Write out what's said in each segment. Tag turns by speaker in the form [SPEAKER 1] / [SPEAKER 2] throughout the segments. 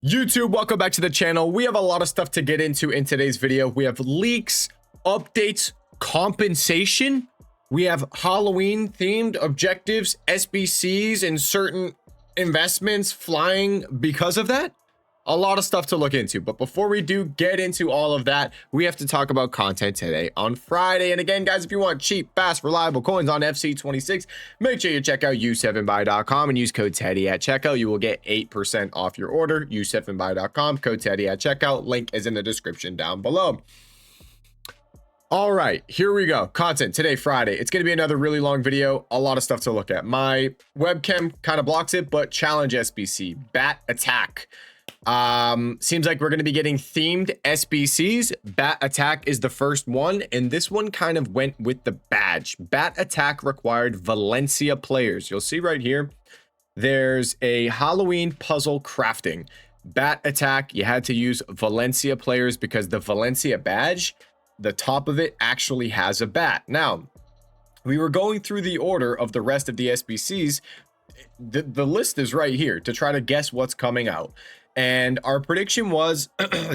[SPEAKER 1] YouTube, welcome back to the channel. We have a lot of stuff to get into in today's video. We have leaks, updates, compensation. We have Halloween themed objectives, SBCs, and certain investments flying because of that. A lot of stuff to look into, but before we do get into all of that, we have to talk about content today on Friday. And again, guys, if you want cheap, fast, reliable coins on FC26, make sure you check out u7buy.com and use code TEDDY at checkout. You will get 8% off your order. u7buy.com, code TEDDY at checkout. Link is in the description down below. All right, here we go. Content today, Friday. It's going to be another really long video. A lot of stuff to look at. My webcam kind of blocks it, but challenge SBC, bat attack. Seems like we're going to be getting themed SBCs. Bat attack is the first one, and this one kind of went with the badge. Bat attack required Valencia players. You'll see right here, there's a Halloween puzzle crafting. Bat attack, you had to use Valencia players because the Valencia badge, the top of it actually has a bat. Now, we were going through the order of the rest of the SBCs. The list is right here to try to guess what's coming out. And our prediction was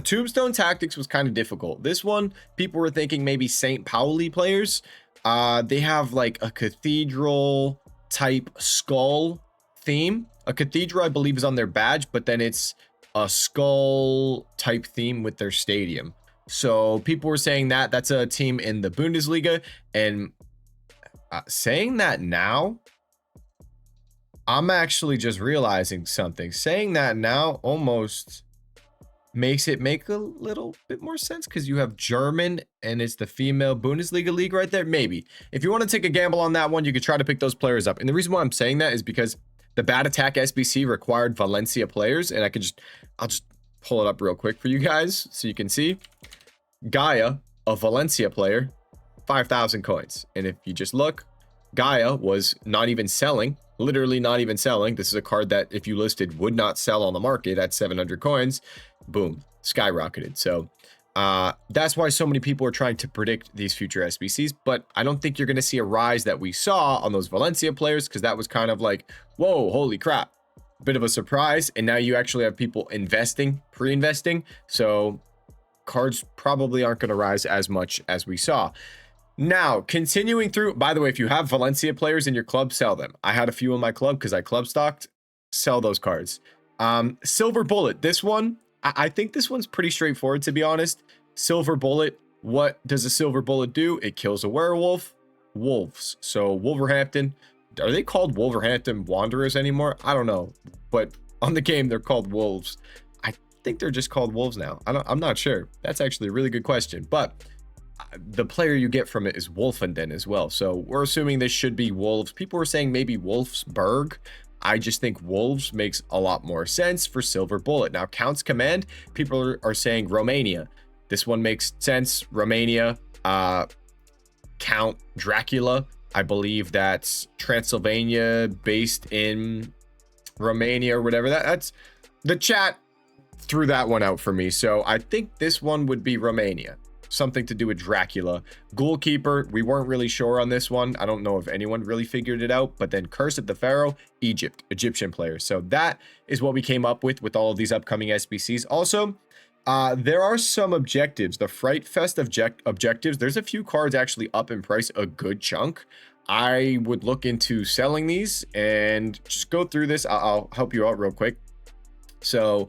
[SPEAKER 1] Tombstone Tactics was kind of difficult. This one, people were thinking maybe St. Pauli players. They have like a cathedral type skull theme. A cathedral, I believe, is on their badge, but then it's a skull type theme with their stadium. So people were saying that that's a team in the Bundesliga. And saying that now, I'm actually just realizing something. Saying that now almost makes it make a little bit more sense because you have German and it's the female Bundesliga league right there. Maybe if you want to take a gamble on that one, you could try to pick those players up. And the reason why I'm saying that is because the Bat Attack SBC required Valencia players, and I'll just pull it up real quick for you guys so you can see. Gaia, a Valencia player, 5,000 coins. And if you just look, Gaia was not even selling. Literally not even selling. This is a card that if you listed would not sell on the market at 700 coins. Boom, skyrocketed. So that's why so many people are trying to predict these future SBCs, but I don't think you're going to see a rise that we saw on those Valencia players, because that was kind of like, whoa, holy crap, bit of a surprise. And now you actually have people investing, pre-investing, so cards probably aren't going to rise as much as we saw. Now, continuing through, by the way, if you have Valencia players in your club, sell them. I had a few in my club because I club stocked. Sell those cards. Silver Bullet. This one, I think this one's pretty straightforward, to be honest. Silver Bullet. What does a Silver Bullet do? It kills a werewolf. Wolves. So Wolverhampton. Are they called Wolverhampton Wanderers anymore? I don't know. But on the game, they're called Wolves. I think they're just called Wolves now. I'm not sure. That's actually a really good question. But the player you get from it is Wolfenden as well. So we're assuming this should be Wolves. People were saying maybe Wolfsburg. I just think Wolves makes a lot more sense for Silver Bullet. Now, Count's Command, people are saying Romania. This one makes sense. Romania, Count Dracula. I believe that's Transylvania based in Romania or whatever. That's the chat threw that one out for me. So I think this one would be Romania. Something to do with Dracula. Goalkeeper, we weren't really sure on this one. I don't know if anyone really figured it out. But then Curse of the Pharaoh, Egypt, Egyptian player. So that is what we came up with all of these upcoming SBCs. Also, there are some objectives. The Fright Fest objectives, there's a few cards actually up in price a good chunk. I would look into selling these and just go through this. I'll help you out real quick. So,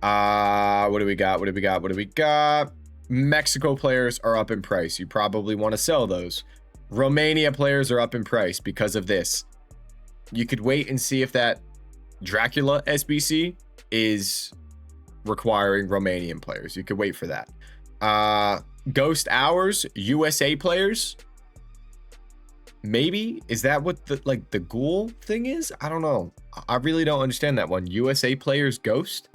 [SPEAKER 1] what do we got? Mexico players are up in price. You probably want to sell those. Romania players are up in price because of this. You could wait and see if that Dracula SBC is requiring Romanian players. You could wait for that. Ghost Hours, USA players. Maybe. Is that what the ghoul thing is? I don't know. I really don't understand that one. USA players Ghost.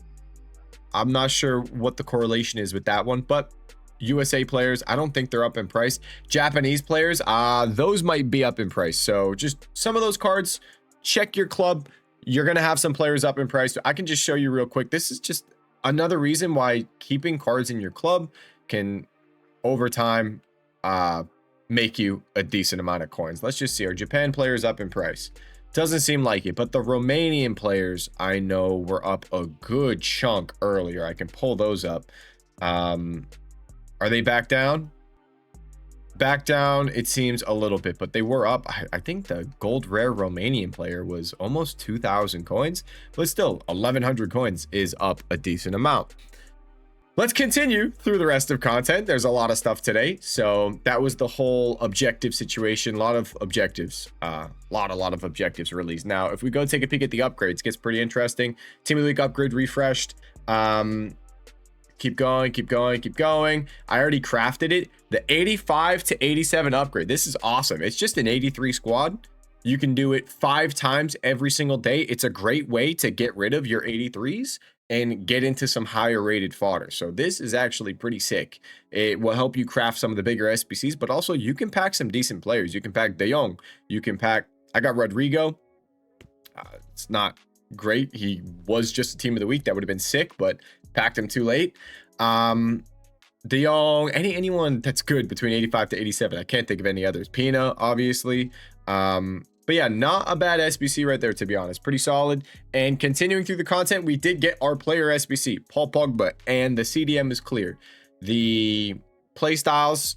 [SPEAKER 1] I'm not sure what the correlation is with that one, but USA players, I don't think they're up in price. Japanese players, those might be up in price. So just some of those cards, check your club. You're going to have some players up in price. I can just show you real quick. This is just another reason why keeping cards in your club can, over time, make you a decent amount of coins. Let's just see. Our Japan players up in price. Doesn't seem like it, but the Romanian players I know were up a good chunk earlier. I can pull those up. Are they back down? Back down, it seems a little bit, but they were up. I think the gold rare Romanian player was almost 2,000 coins, but still 1,100 coins is up a decent amount. Let's continue through the rest of content. There's a lot of stuff today. So that was the whole objective situation. A lot of objectives, a lot of objectives released. Now, if we go take a peek at the upgrades, it gets pretty interesting. Team of the Week upgrade refreshed. Keep going, keep going, keep going. I already crafted it. The 85 to 87 upgrade. This is awesome. It's just an 83 squad. You can do it 5 times every single day. It's a great way to get rid of your 83s and get into some higher rated fodder. So this is actually pretty sick. It will help you craft some of the bigger SBCs, but also you can pack some decent players. You can pack De Jong. You can pack, I got Rodrigo. It's not great. He was just a team of the week. That would have been sick, but packed him too late. De Jong, anyone that's good between 85 to 87. I can't think of any others. Pina, obviously. But yeah, not a bad SBC right there, to be honest. Pretty solid. And continuing through the content, we did get our player SBC, Paul Pogba, and the CDM is clear. The playstyles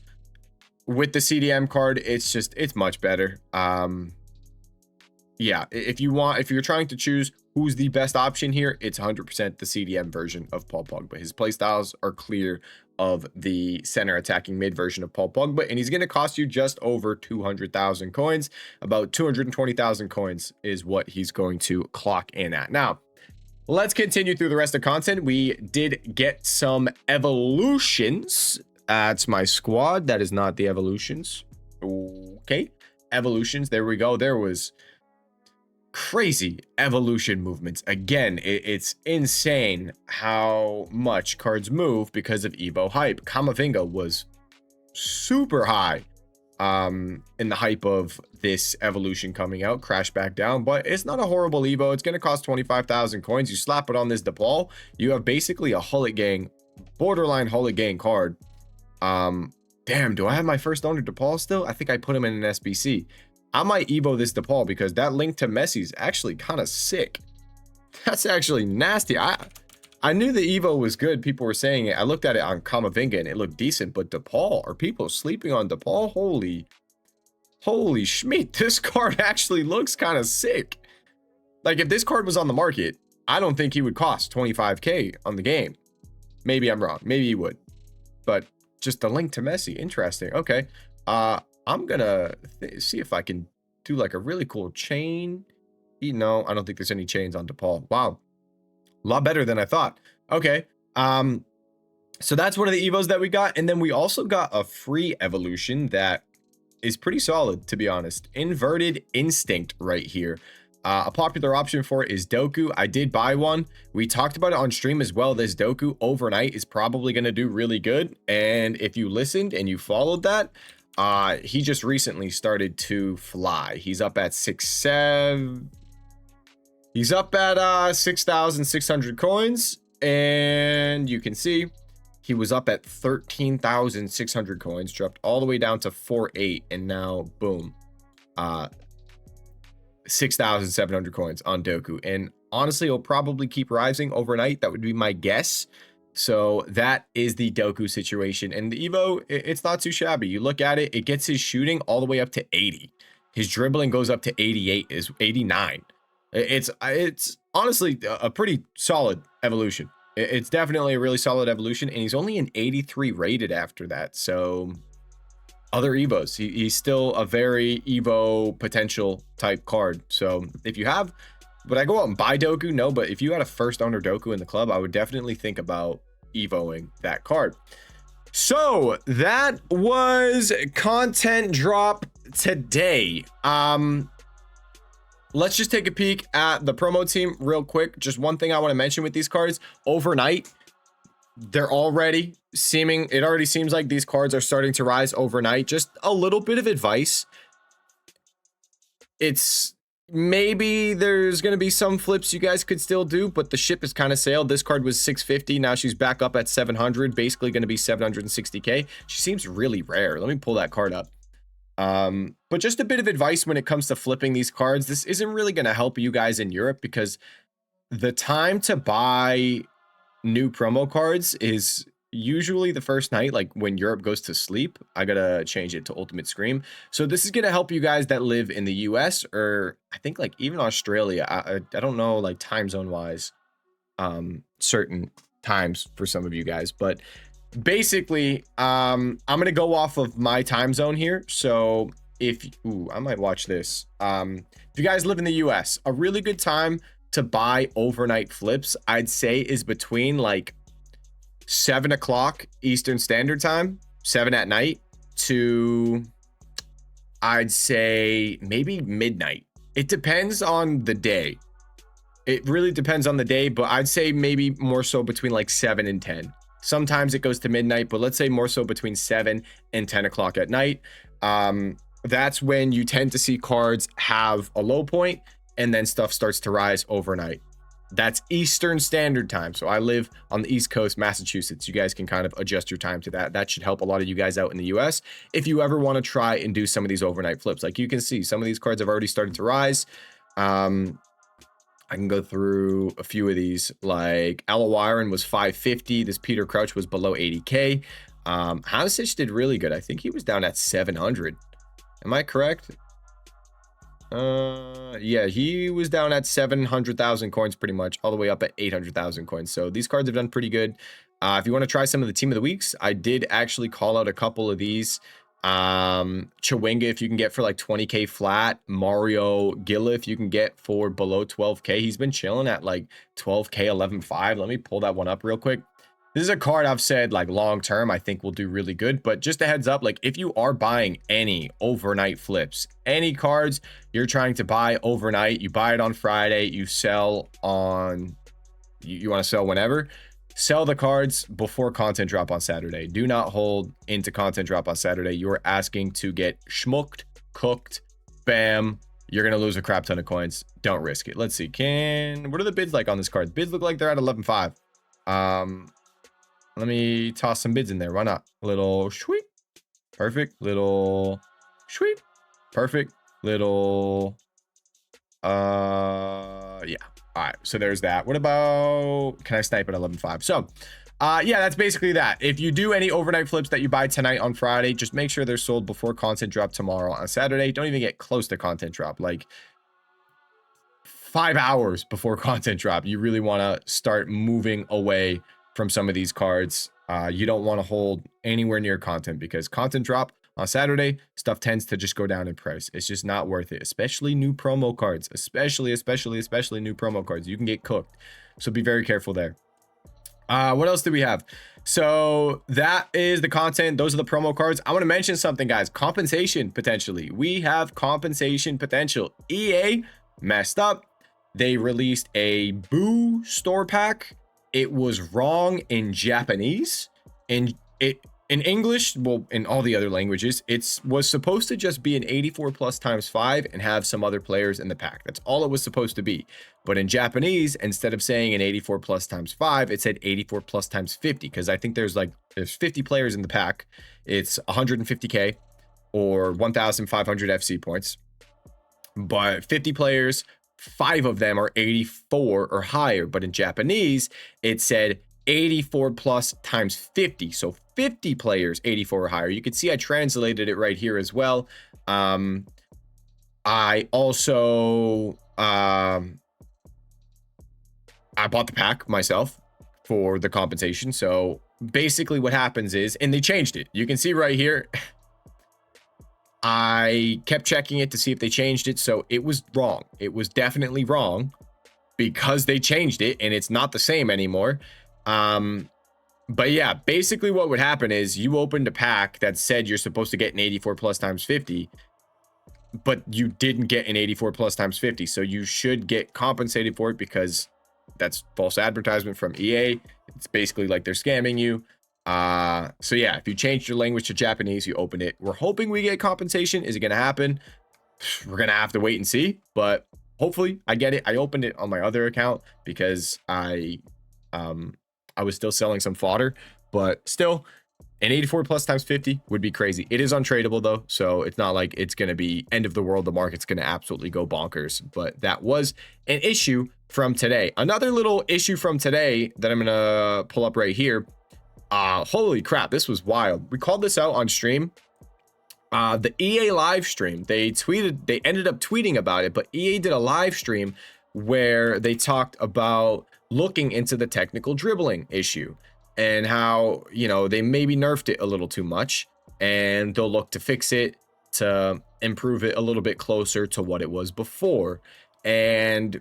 [SPEAKER 1] with the CDM card, it's much better. Yeah, if you're trying to choose who's the best option here, it's 100% the CDM version of Paul Pogba. His playstyles are clear of the center attacking mid version of Paul Pogba, and he's going to cost you just over 200,000 coins. About 220,000 coins is what he's going to clock in at. Now, let's continue through the rest of content. We did get some evolutions. That's my squad. That is not the evolutions. Okay, evolutions. There we go. There was crazy evolution movements. Again, it's insane how much cards move because of Evo hype. Kamavinga was super high in the hype of this evolution coming out, crashed back down, but it's not a horrible Evo. It's going to cost 25,000 coins. You slap it on this DePaul, you have basically a Hullet Gang, borderline Hullet Gang card. Damn, do I have my first owner DePaul still? I think I put him in an SBC. I might Evo this DePaul because that link to Messi is actually kind of sick. That's actually nasty. I knew the Evo was good. People were saying it. I looked at it on Kamavinga and it looked decent, but DePaul, are people sleeping on DePaul? Holy schmeat. This card actually looks kind of sick. Like, if this card was on the market, I don't think he would cost 25K on the game. Maybe I'm wrong. Maybe he would. But just the link to Messi. Interesting. Okay. I'm gonna see if I can do like a really cool chain. No, I don't think there's any chains on DePaul. Wow, a lot better than I thought. Okay, so that's one of the Evos that we got, and then we also got a free evolution that is pretty solid, to be honest. Inverted Instinct right here. A popular option for it is Doku. I did buy one. We talked about it on stream as well. This Doku overnight is probably going to do really good, and if you listened and you followed that, he just recently started to fly. He's up at 6,700. He's up at 6,600 coins, and you can see he was up at 13,600 coins, dropped all the way down to 4,800, and now boom, 6,700 coins on Doku. And honestly, it'll probably keep rising overnight. That would be my guess. So that is the Doku situation. And the Evo, it's not too shabby. You look at it, it gets his shooting all the way up to 80. His dribbling goes up to 88, is 89. It's honestly a pretty solid evolution. It's definitely a really solid evolution. And he's only an 83 rated after that. So other Evos, he's still a very Evo potential type card. So if you have, would I go out and buy Doku? No, but if you had a first owner Doku in the club, I would definitely think about Evoing that card. So that was content drop today. Let's just take a peek at the promo team real quick. Just one thing I want to mention with these cards: overnight, they're already it already seems like these cards are starting to rise overnight. Just a little bit of advice. It's maybe there's going to be some flips you guys could still do, but the ship has kind of sailed. This card was 650. Now she's back up at 700, basically going to be 760K. She seems really rare. Let me pull that card up. But just a bit of advice when it comes to flipping these cards. This isn't really going to help you guys in Europe because the time to buy new promo cards is usually the first night, like when Europe goes to sleep. I gotta change it to Ultimate Scream. So this is gonna help you guys that live in the US, or I think like even Australia. I don't know like time zone wise, certain times for some of you guys, but basically I'm gonna go off of my time zone here. So if I might watch this. If you guys live in the US, a really good time to buy overnight flips, I'd say, is between like 7 o'clock Eastern Standard Time, 7 at night, to I'd say maybe midnight. It depends on the day. It really depends on the day, but I'd say maybe more so between like 7 and 10. Sometimes it goes to midnight, but let's say more so between 7 and 10 o'clock at night. That's when you tend to see cards have a low point and then stuff starts to rise overnight. That's Eastern Standard Time. So I live on the East Coast, Massachusetts. You guys can kind of adjust your time to that. That should help a lot of you guys out in the US if you ever want to try and do some of these overnight flips. Like you can see, some of these cards have already started to rise. I can go through a few of these. Like Alawiron was 550. This Peter Crouch was below 80K. Hamsich did really good. I think he was down at 700. Am I correct? Yeah, he was down at 700,000 coins pretty much, all the way up at 800,000 coins. So these cards have done pretty good. If you want to try some of the team of the weeks, I did actually call out a couple of these. Chawinga, if you can get for like 20k flat. Mario Gilla, if you can get for below 12k. He's been chilling at like 12k 11.5. Let me pull that one up real quick. This is a card I've said like long term I think will do really good, but just a heads up, like if you are buying any overnight flips, any cards you're trying to buy overnight, you buy it on Friday, you sell on, you want to sell whenever, sell the cards before content drop on Saturday. Do not hold into content drop on Saturday. You're asking to get schmucked, cooked, bam. You're going to lose a crap ton of coins. Don't risk it. Let's see. What are the bids like on this card? Bids look like they're at 11.5. Let me toss some bids in there. Why not? Little sweep. Perfect. Little sweep. Perfect. Little, yeah. All right. So there's that. What about, can I snipe at 11.5? So, yeah, that's basically that. If you do any overnight flips that you buy tonight on Friday, just make sure they're sold before content drop tomorrow on Saturday. Don't even get close to content drop. Like 5 hours before content drop, you really want to start moving away from some of these cards. You don't want to hold anywhere near content, because content drop on Saturday, stuff tends to just go down in price. It's just not worth it, especially new promo cards, especially new promo cards. You can get cooked. So be very careful there. What else do we have? So that is the content. Those are the promo cards. I want to mention something, guys. Compensation potentially. We have compensation potential. EA messed up. They released a Boo store pack. It was wrong in Japanese. In English, well, in all the other languages, it was supposed to just be an 84 plus times 5 and have some other players in the pack. That's all it was supposed to be. But in Japanese, instead of saying an 84 plus times 5, it said 84 plus times 50, because I think there's 50 players in the pack. It's 150k or 1,500 FC points. But 50 players, 5 of them are 84 or higher. But in Japanese, it said 84 plus times 50. So 50 players, 84 or higher. You can see I translated it right here as well. I also, I bought the pack myself for the compensation. So basically what happens is, and they changed it. You can see right here. I kept checking it to see if they changed it. So it was wrong. It was definitely wrong because they changed it and it's not the same anymore. But yeah, basically what would happen is you opened a pack that said you're supposed to get an 84 plus times 50, but you didn't get an 84 plus times 50. So you should get compensated for it, because that's false advertisement from EA. It's basically like they're scamming you. So yeah, if you changed your language to Japanese, you opened it. We're hoping we get compensation. Is it going to happen? We're going to have to wait and see, but hopefully I get it. I opened it on my other account because I was still selling some fodder, but still An 84 plus times 50 would be crazy. It is untradeable though, so it's not like it's going to be end of the world. The market's going to absolutely go bonkers, but that was an issue from today. Another little issue from today that I'm going to pull up right here. Holy crap, this was wild. We called this out on stream. The EA live stream, they ended up tweeting about it, but EA did a live stream where they talked about looking into the technical dribbling issue and how, you know, they maybe nerfed it a little too much and they'll look to fix it to improve it a little bit closer to what it was before. And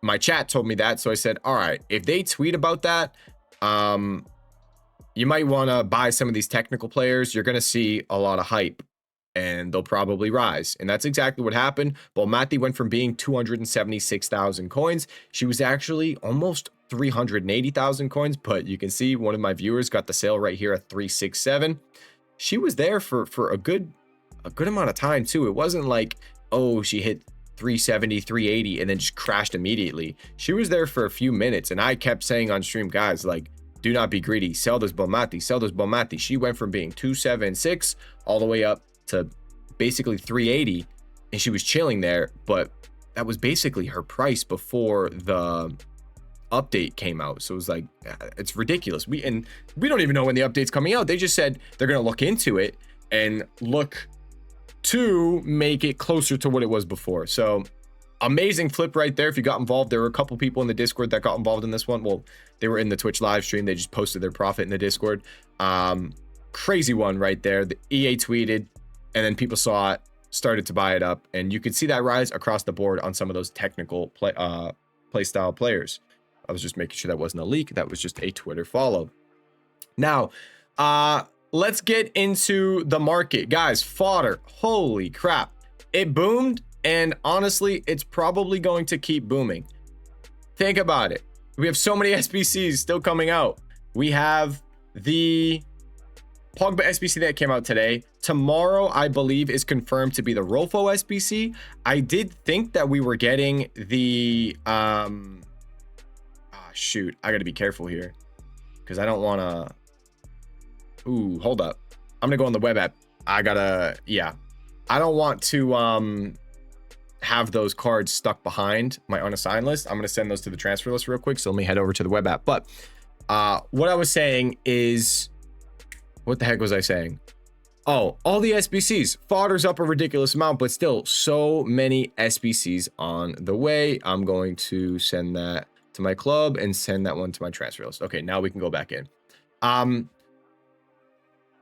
[SPEAKER 1] my chat told me that, so I said, all right, if they tweet about that, you might want to buy some of these technical players. You're going to see a lot of hype and they'll probably rise. And that's exactly what happened. Bolmati went from being 276,000 coins. She was actually almost 380,000 coins, but you can see one of my viewers got the sale right here at 367. She was there for a good amount of time too. It wasn't like, oh, she hit 370, 380 and then just crashed immediately. She was there for a few minutes and I kept saying on stream, guys, like, do not be greedy. Sell this Bolmati. Sell this Bolmati. She went from being 276 all the way up to basically 380, and she was chilling there. But that was basically her price before the update came out. So it was like, it's ridiculous. We don't even know when the update's coming out. They just said they're gonna look into it and look to make it closer to what it was before. So amazing flip right there. If you got involved, there were a couple people in the Discord that got involved in this one. Well, they were in the Twitch live stream. They just posted their profit in the Discord. Crazy one right there. The EA tweeted and then people saw it, started to buy it up, and you could see that rise across the board on some of those technical play style players. I was just making sure that wasn't a leak. That was just a Twitter follow. Now, let's get into the market, guys. Fodder, holy crap, it boomed. And honestly, it's probably going to keep booming. Think about it. We have so many SBCs still coming out. We have the Pogba SBC that came out today. Tomorrow, I believe, is confirmed to be the Rolfo SBC. I did think that we were getting the... shoot. I got to be careful here because I don't want to... Ooh, hold up. I'm going to go on the web app. I got to... Yeah. I don't want to... have those cards stuck behind my unassigned list. I'm going to send those to the transfer list real quick. So let me head over to the web app. But what I was saying is, what the heck was I saying? Oh, all the SBCs. Fodder's up a ridiculous amount, but still so many SBCs on the way. I'm going to send that to my club and send that one to my transfer list. Okay, now we can go back in.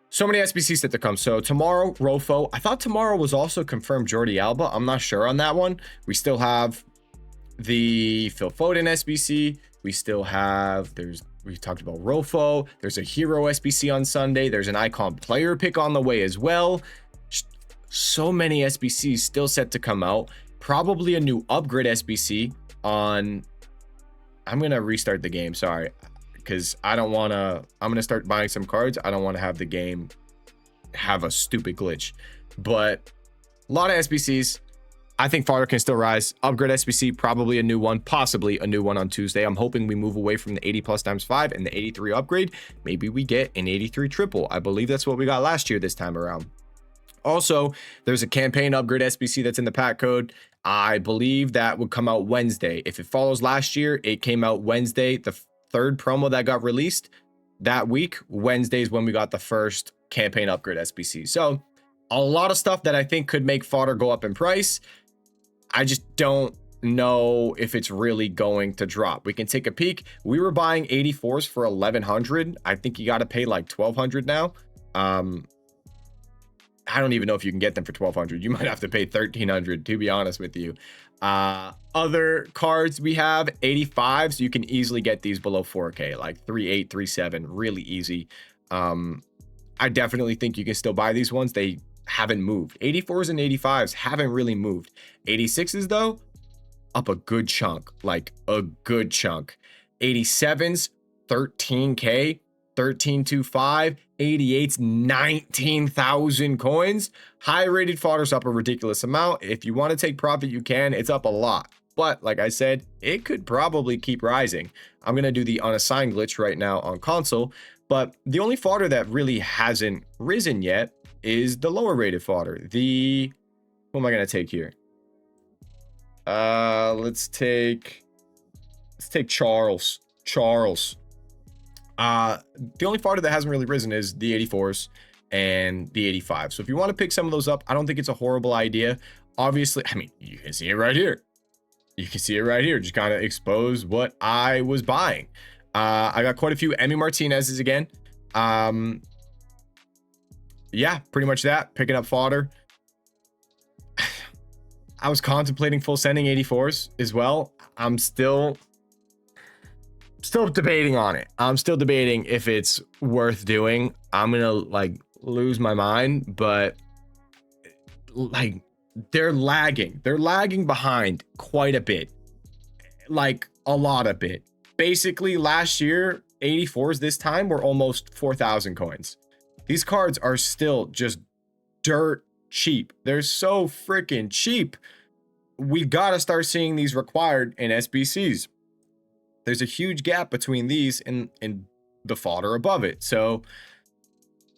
[SPEAKER 1] So many SBCs set to come. So tomorrow, Rofo. I thought tomorrow was also confirmed Jordi Alba. I'm not sure on that one. We still have the Phil Foden SBC. We still have, we talked about Rofo. There's a Hero SBC on Sunday. There's an Icon player pick on the way as well. So many SBCs still set to come out. Probably a new upgrade SBC on, I'm going to restart the game. Sorry. Because I don't want to, I'm going to start buying some cards. I don't want to have the game have a stupid glitch. But a lot of SBCs. I think Fodder can still rise. Upgrade SBC, probably a new one, possibly a new one on Tuesday. I'm hoping we move away from the 80 plus times 5 and the 83 upgrade. Maybe we get an 83 triple. I believe that's what we got last year this time around. Also, there's a campaign upgrade SBC that's in the pack code. I believe that would come out Wednesday. If it follows last year, it came out Wednesday. The third promo that got released that week, Wednesday is when we got the first campaign upgrade SBC. So a lot of stuff that I think could make Fodder go up in price. I just don't know if it's really going to drop. We can take a peek. We were buying 84s for 1100. I think you got to pay like 1200 now. I don't even know if you can get them for 1200. You might have to pay 1300 to be honest with you. Other cards we have 85s. You can easily get these below 4K, like 38, 37, really easy. I definitely think you can still buy these ones. They haven't moved. 84s and 85s haven't really moved. 86s though, up a good chunk, like a good chunk. 87s, 13K, 1325, 88s, 19,000 coins. High rated Fodder's up a ridiculous amount. If you want to take profit, you can. It's up a lot. But like I said, it could probably keep rising. I'm going to do the unassigned glitch right now on console. But the only fodder that really hasn't risen yet is the lower rated fodder. What am I going to take here? Let's take Charles. The only fodder that hasn't really risen is the 84s and the 85. So if you want to pick some of those up, I don't think it's a horrible idea. Obviously, I mean, you can see it right here. Just kind of expose what I was buying. I got quite a few Emmy Martinez's again. Yeah, pretty much that. Picking up fodder. I was contemplating full sending 84s as well. I'm still debating on it. I'm still debating if it's worth doing. I'm gonna like lose my mind, but like they're lagging behind quite a bit, like a lot of bit. Basically last year 84s this time were almost 4,000 coins. These cards are still just dirt cheap. They're so freaking cheap. We gotta start seeing these required in SBCs. There's a huge gap between these and the fodder above it. So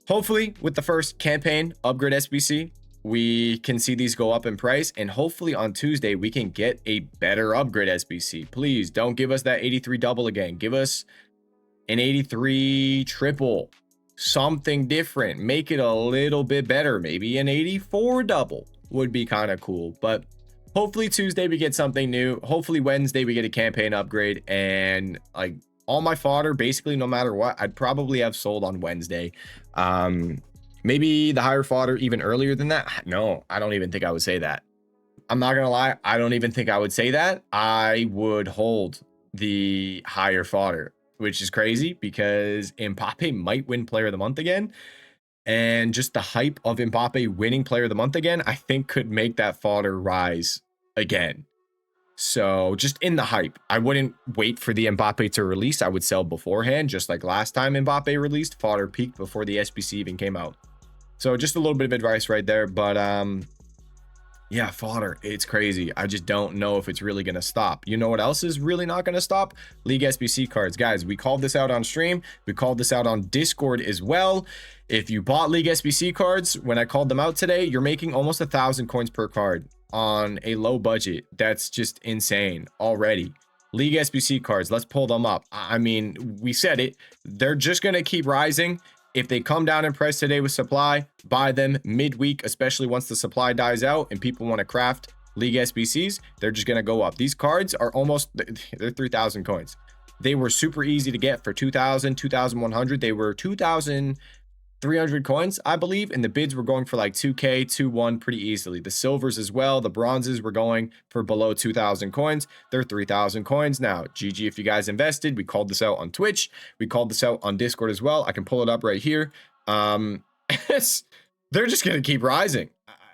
[SPEAKER 1] hopefully with the first campaign upgrade SBC, we can see these go up in price, and hopefully on Tuesday we can get a better upgrade SBC. Please don't give us that 83 double again. Give us an 83 triple, something different. Make it a little bit better. Maybe an 84 double would be kind of cool. But hopefully Tuesday we get something new. Hopefully Wednesday we get a campaign upgrade, and like all my fodder, basically no matter what, I'd probably have sold on Wednesday. Maybe the higher fodder even earlier than that. No, I don't even think I would say that. I'm not gonna lie, I don't even think I would say that. I would hold the higher fodder, which is crazy because Mbappe might win Player of the Month again. And just the hype of Mbappe winning Player of the Month again, I think could make that fodder rise again. So just in the hype, I wouldn't wait for the Mbappe to release. I would sell beforehand, just like last time Mbappe released. Fodder peaked before the SBC even came out. So just a little bit of advice right there. But yeah, fodder, it's crazy. I just don't know if it's really going to stop. You know what else is really not going to stop? League SBC cards. Guys, we called this out on stream. We called this out on Discord as well. If you bought League SBC cards, when I called them out today, you're making almost 1,000 coins per card on a low budget. That's just insane already. League SBC cards, let's pull them up. I mean, we said it. They're just going to keep rising. If they come down in price today with supply, buy them midweek, especially once the supply dies out and people want to craft League SBCs, they're just going to go up. These cards are almost, they're 3,000 coins. They were super easy to get for 2,000, 2,100. They were 2,300 coins, I believe, and the bids were going for like 2K, 2-1 pretty easily. The silvers as well, the bronzes were going for below 2,000 coins. They're 3,000 coins now. GG if you guys invested. We called this out on Twitch. We called this out on Discord as well. I can pull it up right here. They're just going to keep rising.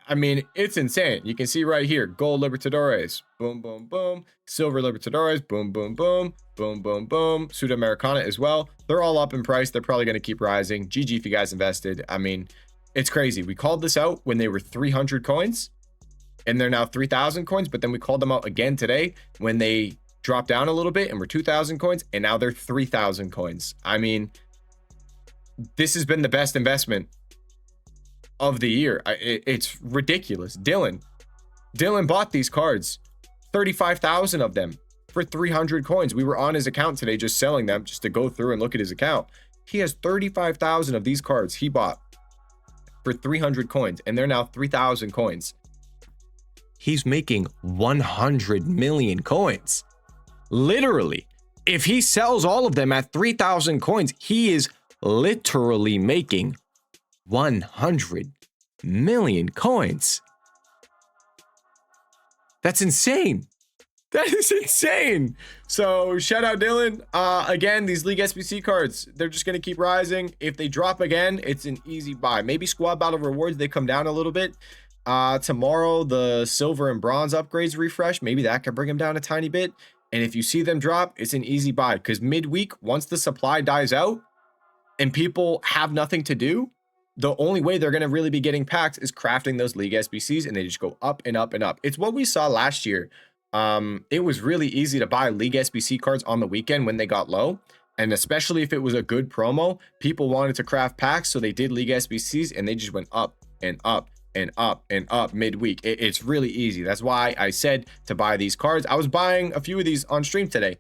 [SPEAKER 1] I mean, it's insane. You can see right here, gold Libertadores, boom, boom, boom. Silver Libertadores, boom, boom, boom, boom, boom, boom. Sudamericana as well. They're all up in price. They're probably going to keep rising. GG if you guys invested. I mean, it's crazy. We called this out when they were 300 coins, and they're now 3,000 coins. But then we called them out again today when they dropped down a little bit and were 2,000 coins, and now they're 3,000 coins. I mean, this has been the best investment of the year. It's ridiculous. Dylan bought these cards, 35,000 of them for 300 coins. We were on his account today just selling them, just to go through and look at his account. He has 35,000 of these cards he bought for 300 coins, and they're now 3,000 coins. He's making 100 million coins. Literally, if he sells all of them at 3,000 coins, he is literally making 100 million coins. That's insane. That is insane. So shout out Dylan. Again, these League SBC cards, they're just going to keep rising. If they drop again, it's an easy buy. Maybe squad battle rewards, they come down a little bit. Tomorrow, the silver and bronze upgrades refresh. Maybe that can bring them down a tiny bit. And if you see them drop, it's an easy buy, because midweek, once the supply dies out and people have nothing to do, the only way they're going to really be getting packs is crafting those League SBCs, and they just go up and up and up. It's what we saw last year. It was really easy to buy League SBC cards on the weekend when they got low, And especially if it was a good promo, people wanted to craft packs, so they did League SBCs, and they just went up and up and up and up midweek. It's really easy. That's why I said to buy these cards. I was buying a few of these on stream today.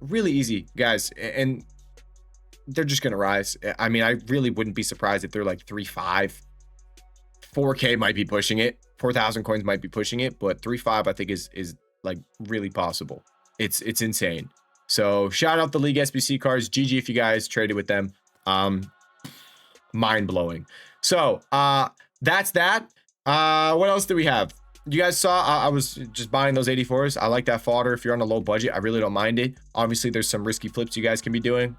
[SPEAKER 1] Really easy, guys, and they're just gonna rise. I mean, I really wouldn't be surprised if they're like 3.5. 4K might be pushing it. 4,000 coins might be pushing it, but 3.5 I think is like really possible. It's insane. So shout out the League SBC cards. GG if you guys traded with them. Mind blowing. So that's that. What else do we have? You guys saw I was just buying those 84s. I like that fodder. If you're on a low budget, I really don't mind it. Obviously there's some risky flips you guys can be doing.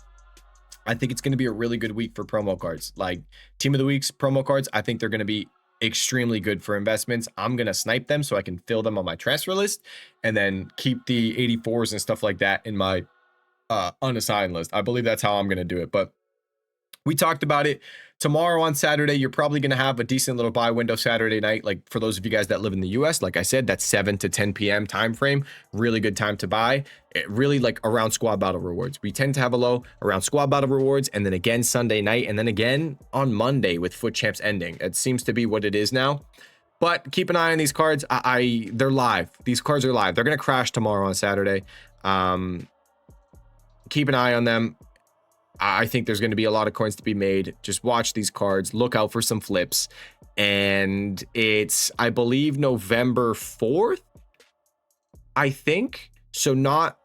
[SPEAKER 1] I think it's going to be a really good week for promo cards. Like team of the weeks promo cards, I think they're going to be extremely good for investments. I'm going to snipe them so I can fill them on my transfer list and then keep the 84s and stuff like that in my unassigned list. I believe that's how I'm going to do it. But we talked about it. Tomorrow on Saturday, you're probably going to have a decent little buy window Saturday night. Like for those of you guys that live in the US, like I said, that's 7 to 10 p.m. time frame. Really good time to buy. It really like around squad battle rewards. We tend to have a low around squad battle rewards, and then again Sunday night, and then again on Monday with foot champs ending. It seems to be what it is now. But keep an eye on these cards. They're live. These cards are live. They're going to crash tomorrow on Saturday. Keep an eye on them. I think there's going to be a lot of coins to be made. Just watch these cards. Look out for some flips. And it's, I believe, November 4th, I think. So not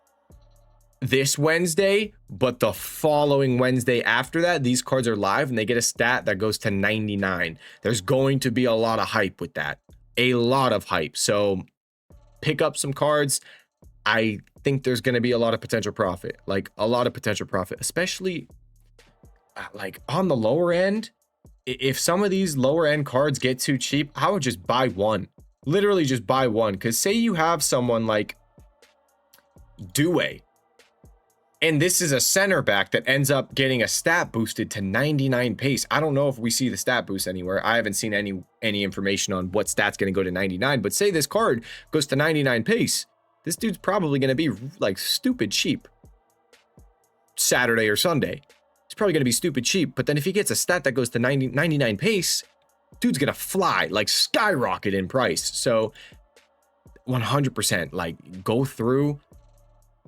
[SPEAKER 1] this Wednesday, but the following Wednesday after that. These cards are live, and they get a stat that goes to 99. There's going to be a lot of hype with that. A lot of hype. So pick up some cards. I think there's going to be a lot of potential profit, like a lot of potential profit, especially like on the lower end. If some of these lower end cards get too cheap, I would just buy one, literally just buy one. Because say you have someone like Due, and this is a center back that ends up getting a stat boosted to 99 pace. I don't know if we see the stat boost anywhere. I haven't seen any information on what stat's going to go to 99, but say this card goes to 99 pace. This dude's probably going to be like stupid cheap Saturday or Sunday. He's probably going to be stupid cheap. But then if he gets a stat that goes to 99 pace, dude's going to fly, like skyrocket in price. So 100%, like go through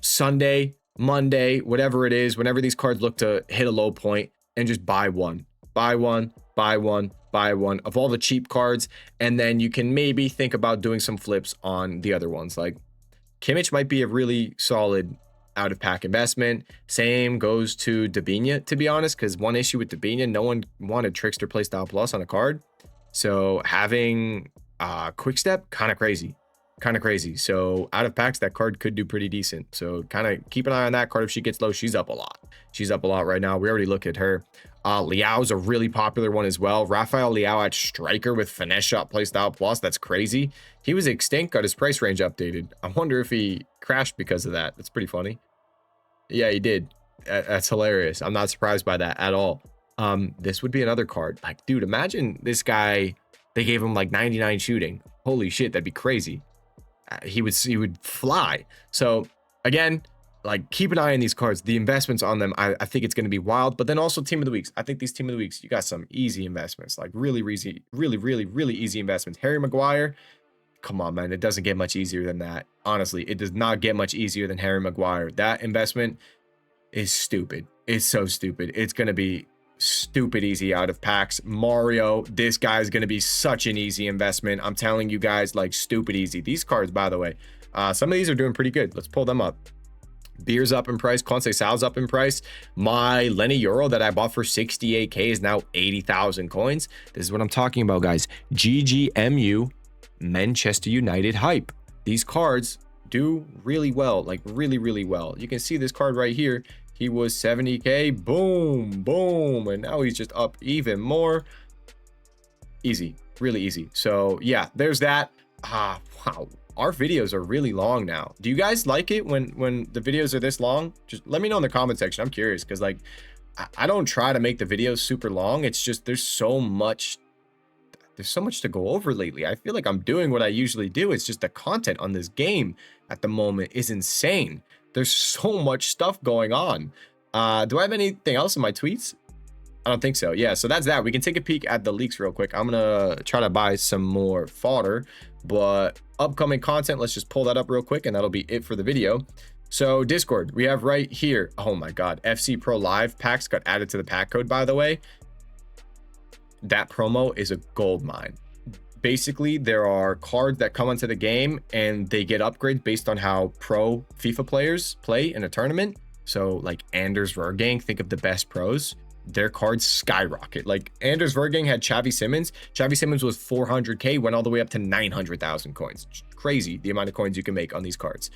[SPEAKER 1] Sunday, Monday, whatever it is, whenever these cards look to hit a low point, and just buy one, buy one, buy one, buy one of all the cheap cards. And then you can maybe think about doing some flips on the other ones. Like Kimmich might be a really solid out of pack investment. Same goes to Dabinia, to be honest, because one issue with Dabinia, no one wanted Trickster Playstyle Plus on a card. So having Quick Step, kind of crazy. So out of packs, that card could do pretty decent. So kind of keep an eye on that card. If she gets low, she's up a lot. She's up a lot right now. We already looked at her. Liao's a really popular one as well. Rafael Liao at striker with finesse shot playstyle plus. That's crazy. He was extinct, got his price range updated. I wonder if he crashed because of that. That's pretty funny. Yeah, he did. That's hilarious. I'm not surprised by that at all. This would be another card. Like, dude, imagine this guy, they gave him like 99 shooting. Holy shit, that'd be crazy. He would fly. So again, like keep an eye on these cards. The investments on them, I think it's going to be wild. But then also team of the weeks. I think these team of the weeks, you got some easy investments, like really easy investments. Harry Maguire, come on, man. It doesn't get much easier than that. Honestly, it does not get much easier than Harry Maguire. That investment is stupid. It's so stupid. It's going to be stupid easy out of packs. Mario, this guy's going to be such an easy investment. I'm telling you guys, like stupid easy. These cards, by the way, some of these are doing pretty good. Let's pull them up. Beer's up in price. Conceição's up in price. My Lenny Euro that I bought for 68k is now 80,000 coins. This is what I'm talking about, guys. GGMU Manchester United hype. These cards do really well, like really well. You can see this card right here. He was 70k, boom, boom, and now he's just up even more. Easy, really easy. So yeah, there's that. Wow, our videos are really long now. Do you guys like it when the videos are this long? Just let me know in the comment section. I'm curious because like I don't try to make the videos super long. It's just there's so much to go over lately. I feel like I'm doing what I usually do. It's just the content on this game at the moment is insane. There's so much stuff going on. Do I have anything else in my tweets? I don't think so. Yeah, so that's that. We can take a peek at the leaks real quick. I'm gonna try to buy some more fodder, but upcoming content, let's just pull that up real quick and that'll be it for the video. So Discord, we have right here, oh my god, FC Pro Live packs got added to the pack code, by the way. That promo is a gold mine. Basically, there are cards that come onto the game and they get upgrades based on how pro FIFA players play in a tournament. So like Anders Vergang, think of the best pros, their cards skyrocket. Like Anders Vergang had Xavi Simons. Xavi Simons was 400k, went all the way up to 900,000 coins. Crazy the amount of coins you can make on these cards.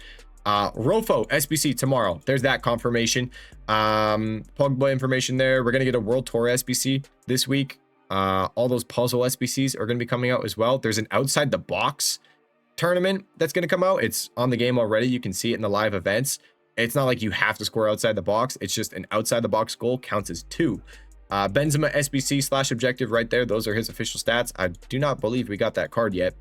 [SPEAKER 1] Rofo SBC tomorrow. There's that confirmation. Pogba information there. We're gonna get a World Tour SBC this week. All those puzzle SBCs are going to be coming out as well. There's an outside the box tournament that's going to come out. It's on the game already. You can see it in the live events. It's not like you have to score outside the box. It's just an outside the box goal counts as 2. Benzema SBC / objective right there. Those are his official stats. I do not believe we got that card yet.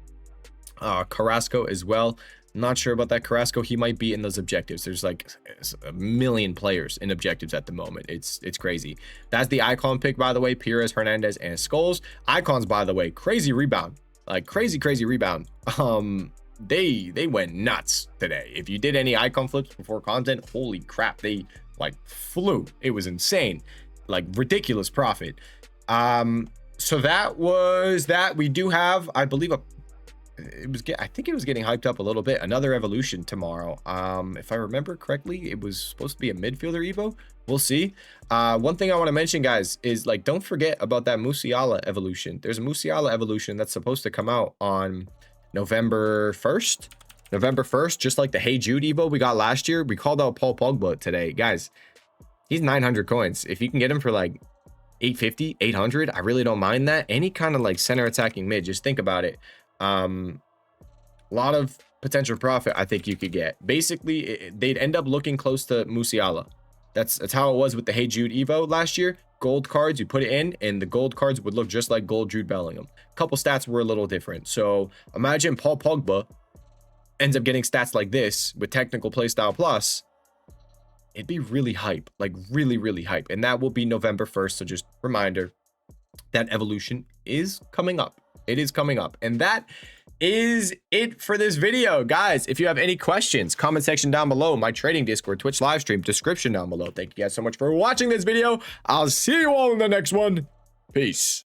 [SPEAKER 1] Carrasco as well. Not sure about that Carrasco. He might be in those objectives. There's like a million players in objectives at the moment. It's crazy. That's the icon pick, by the way. Pires, Hernandez, and Scholes. Icons, by the way, crazy rebound. Like crazy rebound. They went nuts today. If you did any icon flips before content, holy crap, they like flew. It was insane. Like ridiculous profit. So that was that. We do have, I believe, I think it was getting hyped up a little bit. Another evolution tomorrow. If I remember correctly, it was supposed to be a midfielder evo. We'll see. One thing I want to mention, guys, is like don't forget about that Musiala evolution. There's a Musiala evolution that's supposed to come out on November 1st. November 1st, just like the Hey Jude evo we got last year. We called out Paul Pogba today, guys. He's 900 coins. If you can get him for like 850, 800, I really don't mind that. Any kind of like center attacking mid, just think about it. A lot of potential profit I think you could get. Basically, they'd end up looking close to Musiala. That's how it was with the Hey Jude evo last year. Gold cards, you put it in and the gold cards would look just like gold Jude Bellingham. A couple stats were a little different. So imagine Paul Pogba ends up getting stats like this with technical playstyle plus. It'd be really hype, like really hype, and that will be November 1st. So just reminder, that evolution is coming up. It is coming up. And that is it for this video, guys. If you have any questions, comment section down below, my trading Discord, Twitch live stream, description down below. Thank you guys so much for watching this video. I'll see you all in the next one. Peace.